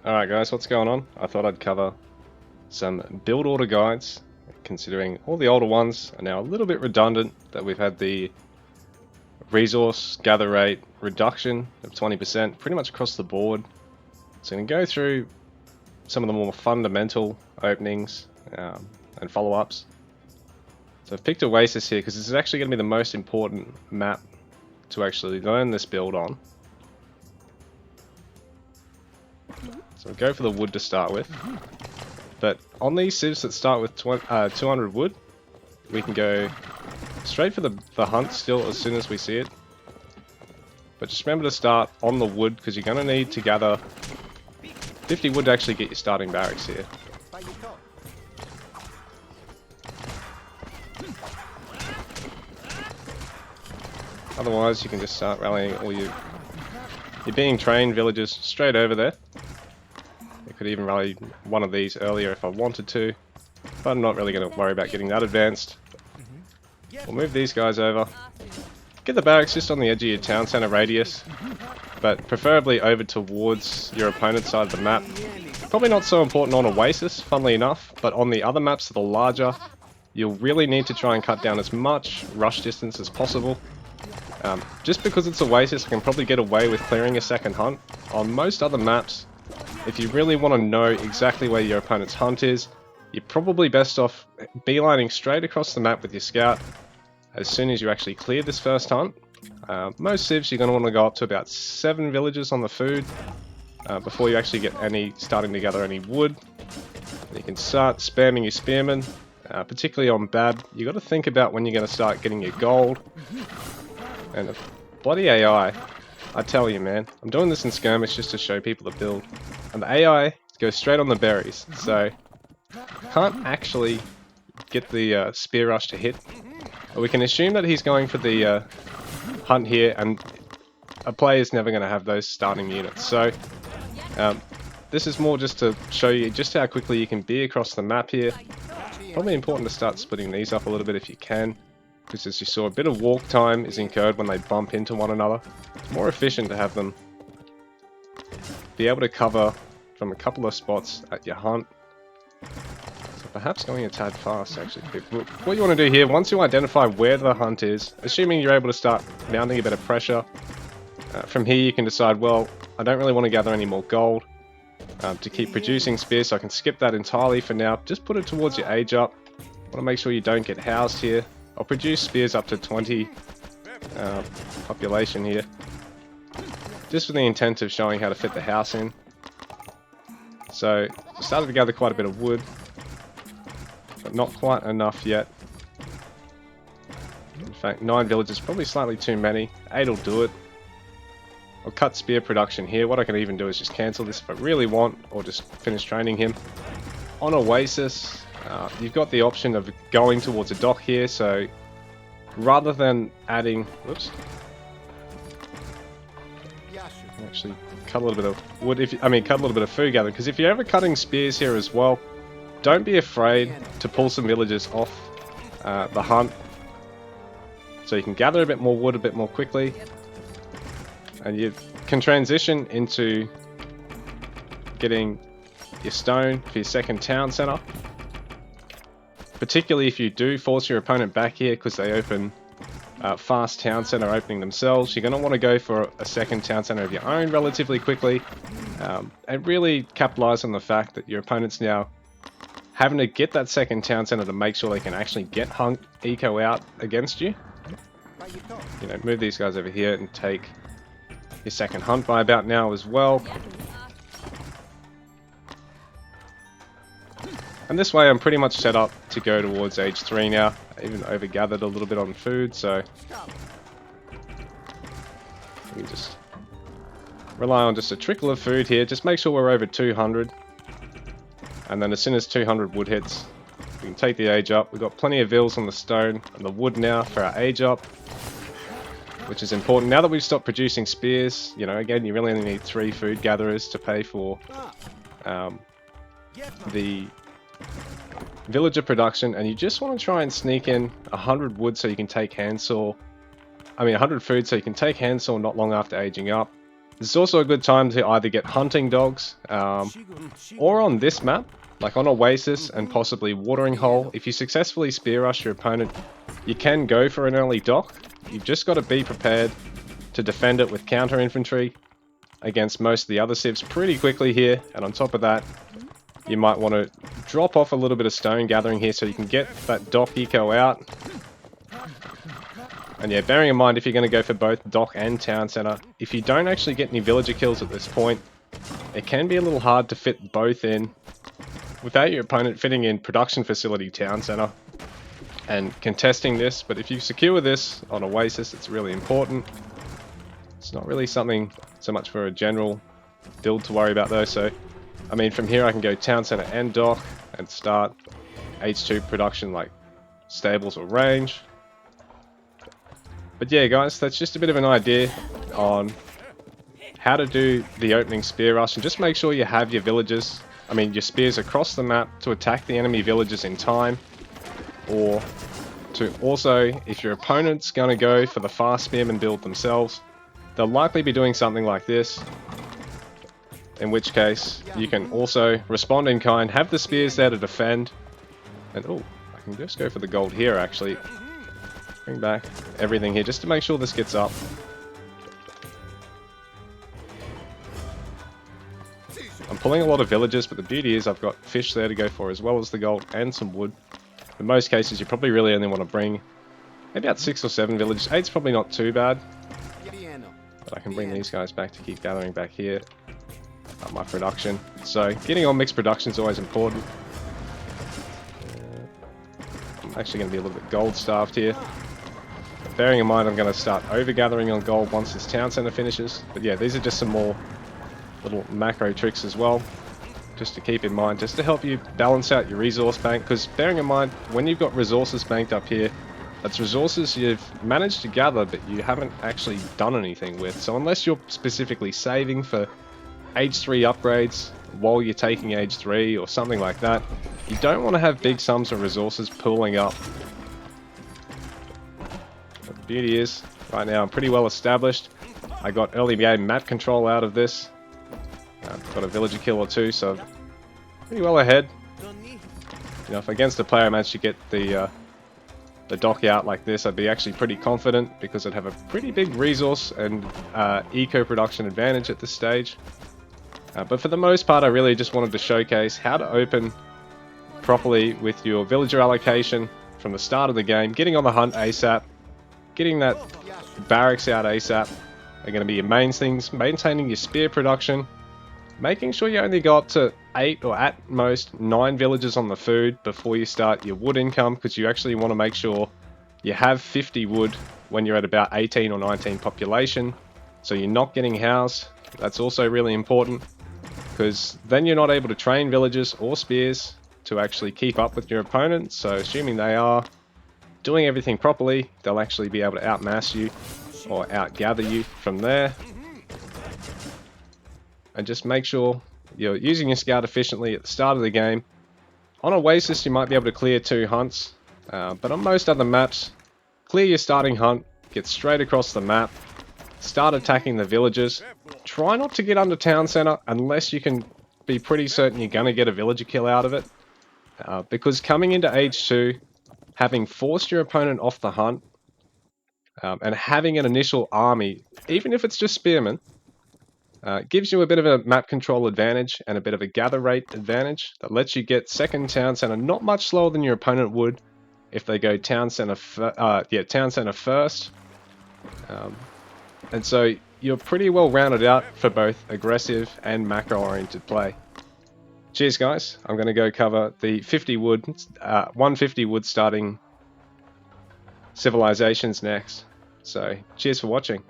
Alright guys, what's going on? I thought I'd cover some build order guides, considering all the older ones are now a little bit redundant, that we've had the resource gather rate reduction of 20% pretty much across the board. So I'm going to go through some of the more fundamental openings and follow-ups. So I've picked Oasis here because this is actually going to be the most important map to actually learn this build on. So we'll go for the wood to start with. But on these civs that start with 200 wood, we can go straight for the hunt still as soon as we see it. But just remember to start on the wood because you're going to need to gather 50 wood to actually get your starting barracks here. Otherwise you can just start rallying all your being trained villagers straight over there. I could even rally one of these earlier if I wanted to, but I'm not really going to worry about getting that advanced. We'll move these guys over. Get the barracks just on the edge of your town centre radius, but preferably over towards your opponent's side of the map. Probably not so important on Oasis, funnily enough, but on the other maps that are larger, you'll really need to try and cut down as much rush distance as possible. Just because it's Oasis, I can probably get away with clearing a second hunt. On most other maps, if you really want to know exactly where your opponent's hunt is, you're probably best off beelining straight across the map with your scout as soon as you actually clear this first hunt. Most civs you're going to want to go up to about 7 villages on the food before you actually get starting to gather any wood. You can start spamming your spearmen, particularly on bad. You've got to think about when you're going to start getting your gold. And the bloody AI, I tell you man, I'm doing this in skirmish just to show people the build. And the AI goes straight on the berries, so can't actually get the spear rush to hit. But we can assume that he's going for the hunt here, and a player's never going to have those starting units. So this is more just to show you just how quickly you can be across the map here. Probably important to start splitting these up a little bit if you can, because as you saw, a bit of walk time is incurred when they bump into one another. It's more efficient to have them be able to cover from a couple of spots at your hunt. So perhaps going a tad fast actually. What you want to do here, once you identify where the hunt is, assuming you're able to start mounting a bit of pressure, from here you can decide, well, I don't really want to gather any more gold to keep producing spears, so I can skip that entirely for now. Just put it towards your age up. Want to make sure you don't get housed here. I'll produce spears up to 20 population here, just with the intent of showing how to fit the house in. So, started to gather quite a bit of wood, but not quite enough yet. In fact, 9 villages, probably slightly too many. 8 will do it. I'll cut spear production here. What I can even do is just cancel this if I really want, or just finish training him. On Oasis, you've got the option of going towards a dock here, so rather than adding, whoops, actually cut a little bit of wood, cut a little bit of food gathering, because if you're ever cutting spears here as well, don't be afraid to pull some villagers off the hunt, so you can gather a bit more wood a bit more quickly, and you can transition into getting your stone for your second town center. Particularly if you do force your opponent back here because they open fast town center opening themselves, you're going to want to go for a second town center of your own relatively quickly, and really capitalize on the fact that your opponent's now having to get that second town center to make sure they can actually get hunt eco out against you. You know, move these guys over here and take your second hunt by about now as well. And this way I'm pretty much set up to go towards age 3 now. I even overgathered a little bit on food, so we just rely on just a trickle of food here. Just make sure we're over 200. And then as soon as 200 wood hits, we can take the age up. We've got plenty of vills on the stone and the wood now for our age up, which is important. Now that we've stopped producing spears, you know, again, you really only need 3 food gatherers to pay for the villager production, and you just want to try and sneak in 100 wood so you can take handsaw. 100 food so you can take handsaw not long after aging up. This is also a good time to either get hunting dogs, or on this map, like on Oasis and possibly Watering Hole, if you successfully spear rush your opponent, you can go for an early dock. You've just got to be prepared to defend it with counter infantry against most of the other civs pretty quickly here, and on top of that, you might want to drop off a little bit of stone gathering here so you can get that dock eco out. And yeah, bearing in mind if you're going to go for both dock and town center, if you don't actually get any villager kills at this point, it can be a little hard to fit both in without your opponent fitting in production facility town center and contesting this. But if you secure this on Oasis, it's really important. It's not really something so much for a general build to worry about though. So, I mean, from here I can go town center and dock and start H2 production like stables or range. But yeah guys, that's just a bit of an idea on how to do the opening spear rush, and just make sure you have your villagers, I mean your spears across the map to attack the enemy villagers in time, or to also, if your opponent's going to go for the fast spearman build themselves, they'll likely be doing something like this, in which case you can also respond in kind, have the spears there to defend, and oh, I can just go for the gold here actually. Bring back everything here just to make sure this gets up. I'm pulling a lot of villagers, but the beauty is I've got fish there to go for as well as the gold and some wood. In most cases you probably really only want to bring maybe about 6 or 7 villages. 8's probably not too bad. But I can bring these guys back to keep gathering back here. Up my production. So getting on mixed production is always important. I'm actually going to be a little bit gold starved here. Bearing in mind I'm going to start over gathering on gold once this town center finishes. But yeah, these are just some more little macro tricks as well, just to keep in mind, just to help you balance out your resource bank. Because bearing in mind, when you've got resources banked up here, that's resources you've managed to gather but you haven't actually done anything with. So unless you're specifically saving for age 3 upgrades while you're taking age 3 or something like that, you don't want to have big sums of resources pooling up. But the beauty is, right now I'm pretty well established. I got early game map control out of this. I've got a villager kill or 2, so pretty well ahead. You know, if against a player I managed to get the dock out like this, I'd be actually pretty confident because I'd have a pretty big resource and eco production advantage at this stage. But for the most part, I really just wanted to showcase how to open properly with your villager allocation from the start of the game, getting on the hunt ASAP, getting that barracks out ASAP are going to be your main things, maintaining your spear production, making sure you only go up to 8 or at most 9 villagers on the food before you start your wood income, because you actually want to make sure you have 50 wood when you're at about 18 or 19 population, so you're not getting housed. That's also really important, because then you're not able to train villagers or spears to actually keep up with your opponent. So assuming they are doing everything properly, they'll actually be able to outmass you or outgather you from there. And just make sure you're using your scout efficiently at the start of the game. On Oasis you might be able to clear 2 hunts, but on most other maps, clear your starting hunt, get straight across the map, start attacking the villagers. Try not to get under town center unless you can be pretty certain you're going to get a villager kill out of it. Because coming into age 2, having forced your opponent off the hunt, and having an initial army, even if it's just spearmen, gives you a bit of a map control advantage and a bit of a gather rate advantage that lets you get second town center not much slower than your opponent would if they go town center first. And so you're pretty well rounded out for both aggressive and macro oriented play. Cheers guys, I'm going to go cover the 150 wood starting civilizations next. So cheers for watching.